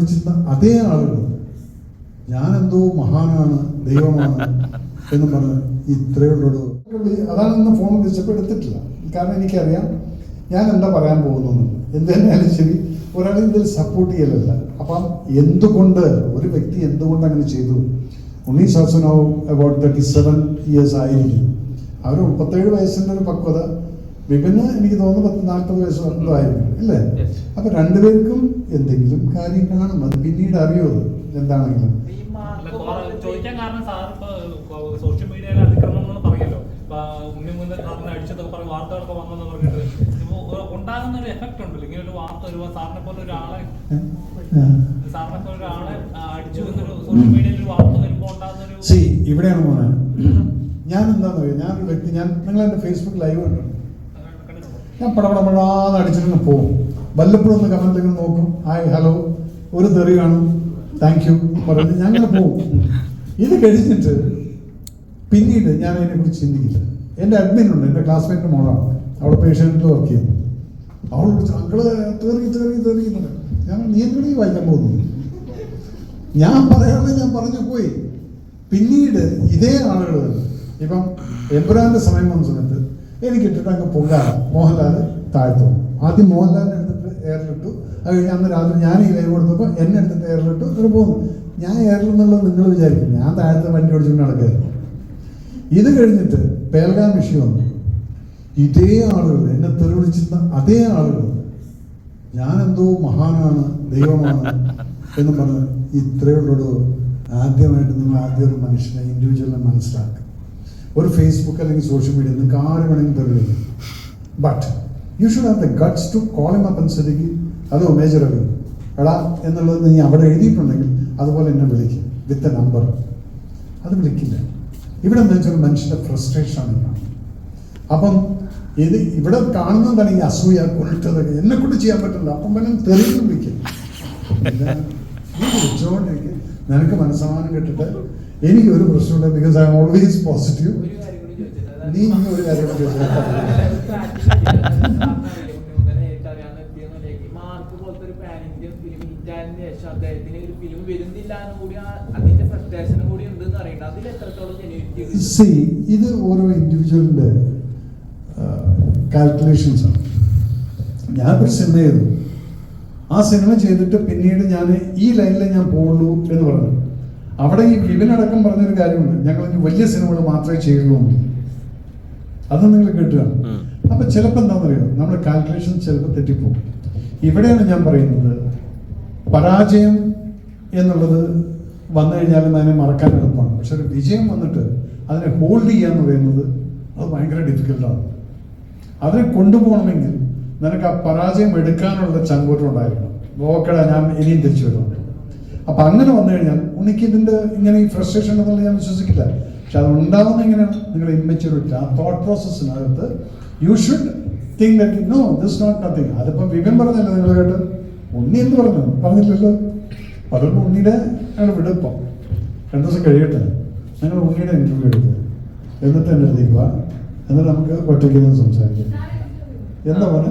വിളിച്ചിരുന്ന അതേ ആളുകൾ ഞാനെന്തോ മഹാനാണ്, ദൈവമാണ് എന്ന് പറഞ്ഞ് ഇത്രയുള്ളൂ. അതാണ് ഇന്ന് ഫോൺ വിളിച്ചപ്പോൾ എടുത്തിട്ടില്ല. കാരണം എനിക്കറിയാം ഞാൻ എന്താ പറയാൻ പോകുന്നത്. എന്ത് തന്നെയാലും ശരി, ഒരാൾ ഇതിൽ സപ്പോർട്ട് ചെയ്യലല്ല. അപ്പം എന്തുകൊണ്ട് ഒരു വ്യക്തി എന്തുകൊണ്ട് അങ്ങനെ ചെയ്തു? ഉണ്ണി സാസു നൗ അബൌട്ട് 37 years ആയിരിക്കും. അവർ 37 വയസ്സിൻ്റെ ഒരു പക്വത. വിപിന് എനിക്ക് തോന്നുന്നു 40 വയസ്സ് എന്തോ ആയിരിക്കും അല്ലേ? അപ്പൊ രണ്ടുപേർക്കും എന്തെങ്കിലും കാര്യം കാണും. അത് പിന്നീട് അറിയോ എന്താണെങ്കിലും. ചോദിക്കാൻ കാരണം സാർ ഇപ്പൊ സോഷ്യൽ മീഡിയയിലെ അതിക്രമങ്ങൾ പറയല്ലോ, ഉണ്ണി മുന്നേ സാറിനെ അടിച്ചതൊക്കെ പറഞ്ഞ് വാർത്തകളൊക്കെ വന്നെന്ന് പറഞ്ഞിട്ട് ഉണ്ടാകുന്ന ഒരു എഫക്ട് ഉണ്ടല്ലോ. ഇങ്ങനെ ഒരു വാർത്ത ഒരു സാറിനെ പോലെ ഒരാളെ അടിച്ചു എന്നൊരു സോഷ്യൽ മീഡിയയിൽ ഒരു വാർത്ത വരുമ്പോൾ ഉണ്ടാകുന്ന ഒരു ഇവിടെയാണ് മോനെ. ഞാൻ എന്താന്ന് പറയുക, ഞാനൊരു വ്യക്തി, നിങ്ങൾ എൻ്റെ ഫേസ്ബുക്ക് ലൈവ് കണ്ടു, ഞാൻ പടപടപടാന്ന് അടിച്ചിട്ട് പോകും. വല്ലപ്പോഴും ഒന്ന് കമന്റിൽ നോക്കും, ഹായ് ഹലോ, ഒരു തെറി കാണും, താങ്ക് യു പറഞ്ഞ് ഞങ്ങൾ പോകും. ഇത് കഴിഞ്ഞിട്ട് പിന്നീട് ഞാൻ അതിനെക്കുറിച്ച് ചിന്തിക്കില്ല. എൻ്റെ അഡ്മിൻ ഉണ്ട്, എൻ്റെ ക്ലാസ്മേറ്റിൻ്റെ മോളാണ്, അവിടെ പേഷ്യൻറ്റിൽ വർക്ക് ചെയ്യുന്നു. അവൾ വിളിച്ചു, അങ്കള് തെറിയുന്നുണ്ട്. ഞാൻ നീ എന്തിനാ വായിക്കാൻ പോകുന്നു? ഞാൻ പറയാനുള്ളത് ഞാൻ പറഞ്ഞു പോയി. പിന്നീട് ഇതേ ആളുകൾ ഇപ്പം എമ്പുരാന്റെ സമയം വന്ന സമയത്ത് എനിക്കിട്ടിട്ട് അങ്ങ് പൊങ്കാല മോഹൻലാൽ താഴ്ത്തു. ആദ്യം മോഹൻലാലിനെ എടുത്തിട്ട് എയറിലിട്ടു. അത് കഴിഞ്ഞ് അന്ന് രാത്രി ഞാൻ ഈ ലൈവ് കൊടുത്തപ്പോൾ എന്നെ എടുത്തിട്ട് എയറിലിട്ടു. ഇത് പോകുന്നു. ഞാൻ എയറിൽ നിന്നുള്ളത് നിങ്ങൾ വിചാരിക്കും ഞാൻ താഴത്തെ വണ്ടി ഓടിച്ചുകൊണ്ട് നടക്കുകയായിരുന്നു. ഇത് കഴിഞ്ഞിട്ട് പേൽഗാം വിഷയം വന്നു. ഇതേ ആളുകൾ എന്നെ തെറി വിളിച്ചിരുന്ന അതേ ആളുകൾ ഞാനെന്തോ മഹാനാണ്, ദൈവമാണ് എന്ന് പറഞ്ഞ് ഇത്രയുള്ളൂ. ആദ്യമായിട്ട് നിങ്ങൾ ഒരു മനുഷ്യനെ ഇൻഡിവിജ്വലിനെ മനസ്സിലാക്കുക. ഒരു ഫേസ്ബുക്ക് അല്ലെങ്കിൽ സോഷ്യൽ മീഡിയ നിങ്ങൾക്ക് ആര് വേണമെങ്കിലും തെളിയിക്കും. But you should have the guts to call him up and say, hello major Ravi എടാ എന്നുള്ളത് നീ അവിടെ എഴുതിയിട്ടുണ്ടെങ്കിൽ അതുപോലെ എന്നെ വിളിക്കും വിത്ത് എ നമ്പർ. അത് വിളിക്കില്ല. ഇവിടെ എന്താ വെച്ചാൽ മനുഷ്യൻ്റെ ഫ്രസ്ട്രേഷനാണ് കാണുന്നത്. അപ്പം ഇത് ഇവിടെ കാണുന്നതാണ് ഈ അസൂയ, കൊണ്ടിട്ടതൊക്കെ എന്നെ കൊണ്ട് ചെയ്യാൻ പറ്റില്ല. അപ്പം പിന്നെ തെളിവ് വിളിക്കും. നീ വിളിച്ചോണ്ടിരിക്കും, നിനക്ക് മനസ്സമാനം കിട്ടിട്ട് എനിക്ക് ഒരു പ്രശ്നമില്ല, because I M always positive. നീ ഒരു കാര്യം ഇത് ഓരോ ഇൻഡിവിജ്വലിന്റെ കാൽക്കുലേഷൻസ് ആണ്. ഞാനൊരു സിനിമ ചെയ്തു, ആ സിനിമ ചെയ്തിട്ട് പിന്നീട് ഞാൻ ഈ ലൈനിൽ ഞാൻ പോകുള്ളൂ എന്ന് പറഞ്ഞു. അവിടെ ഈ വിപിനടക്കം പറഞ്ഞൊരു കാര്യമുണ്ട്, ഞങ്ങൾ വലിയ സിനിമകൾ മാത്രമേ ചെയ്യുള്ളൂ. അത് നിങ്ങൾ കേട്ടുകയാണ്. അപ്പൊ ചിലപ്പോൾ എന്താണെന്ന് അറിയാം, നമ്മുടെ കാൽക്കുലേഷൻ ചിലപ്പോൾ തെറ്റിപ്പോകും. ഇവിടെയാണ് ഞാൻ പറയുന്നത്, പരാജയം എന്നുള്ളത് വന്നു കഴിഞ്ഞാലും അതിനെ മറക്കാൻ എളുപ്പമാണ്. പക്ഷെ ഒരു വിജയം വന്നിട്ട് അതിനെ ഹോൾഡ് ചെയ്യാന്ന് പറയുന്നത് അത് ഭയങ്കര ഡിഫിക്കൽട്ടാണ്. അതിനെ കൊണ്ടുപോകണമെങ്കിൽ നിനക്ക് ആ പരാജയം എടുക്കാനുള്ള ചങ്കൂറ്റം ഉണ്ടായിരിക്കണം. ഓക്കെടാ ഞാൻ ഇനിയും തിരിച്ചു വരണം. അപ്പം അങ്ങനെ വന്നു കഴിഞ്ഞാൽ ഉണ്ണിക്ക് ഇതിൻ്റെ ഇങ്ങനെ ഈ ഫ്രസ്ട്രേഷൻ എന്നുള്ളത് ഞാൻ വിശ്വസിക്കില്ല. പക്ഷെ അത് ഉണ്ടാവുന്ന എങ്ങനെയാണ്, നിങ്ങൾ ഇമ്മച്യൂരിറ്റി, ആ തോട്ട് പ്രോസസ്സിനകത്ത് you should think that no this not nothing. അതിപ്പം വിപിൻ പറഞ്ഞല്ലോ, നിങ്ങൾ കേട്ട്. ഉണ്ണി എന്ത് പറഞ്ഞില്ലല്ലോ. അതുകൊണ്ട് ഉണ്ണിയുടെ ഞങ്ങൾ വിടുപ്പം 2 ദിവസം കഴിയട്ടെ, ഞങ്ങൾ ഉണ്ണിയുടെ ഇന്റർവ്യൂ എടുക്കുക, എന്നിട്ട് എന്നെ എഴുതിക്കുക, എന്നിട്ട് നമുക്ക് ഒറ്റയ്ക്ക് സംസാരിക്കാം. എന്താ പോലെ